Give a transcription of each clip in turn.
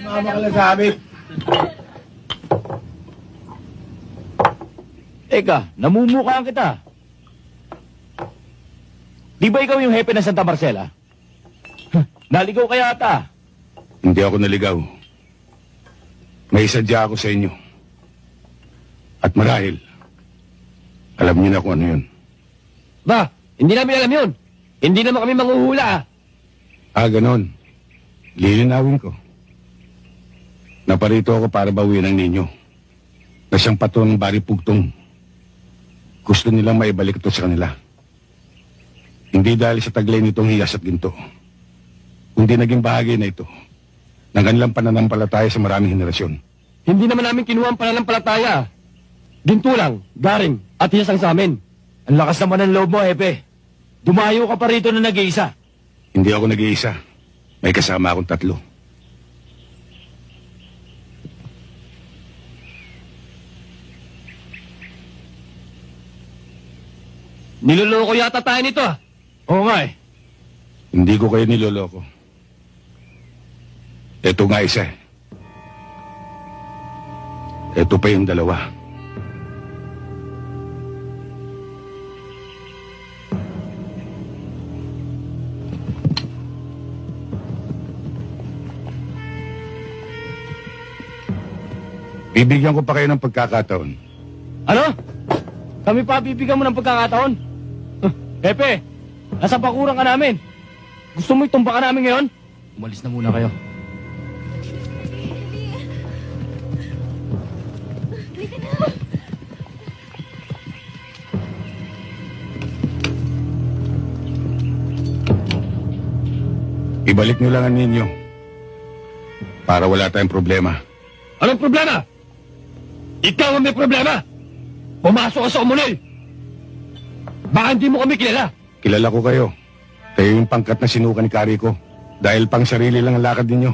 Mama ka lang sa amin. Teka, namumukhaan kita. Di ba ikaw yung hepe ng Santa Marcela? Naligaw kaya ata. Hindi ako naligaw. May sadya ako sa inyo. At marahil, alam niyo na kung ano yun. Ba, hindi namin alam yun. Hindi naman kami manghuhula ah. Ganon. Lilinawin ko. Naparito ako para bawiin ang ninyo. Na siyang pato ng bari pugtong. Gusto nilang maibalik ito sa kanila. Hindi dahil sa taglay nitong hiyas at ginto. Kundi naging bahagi na ito ng kanilang pananampalataya sa maraming henerasyon. Hindi naman namin kinuha ang pananampalataya. Ginto lang, garing, at hiyasang sa amin. Ang lakas naman ng loob mo, hepe. Dumayo ka pa rito na nag-iisa. Hindi ako nag-iisa. May kasama akong 3. Niloloko yata tayo nito ah. Oo nga eh. Hindi ko kayo niloloko. Ito nga isa eh. Ito pa yung 2. Bibigyan ko pa kayo ng pagkakataon. Ano? Kami pa bibigyan mo ng pagkakataon? Hepe, nasa bakuran ka namin. Gusto mo itumba ka namin ngayon? Umalis na muna kayo. Ibalik nyo lang ang ninyo. Para wala tayong problema. Anong problema? Ikaw ang may problema. Pumasok ka sa umunil. Baka hindi mo kami kilala. Kilala ko kayo. Kayo yung pangkat na sinuka ni Kari ko. Dahil pang sarili lang ang lakad ninyo.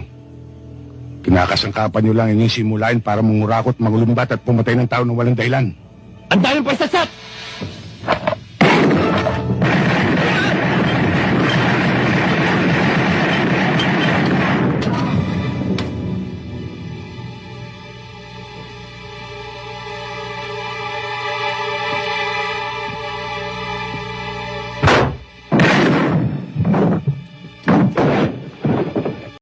Kinakasangkapan nyo lang inyong simulain para mangurakot, magulumbat at pumatay ng tao ng walang dahilan. Ang daming pagsasat!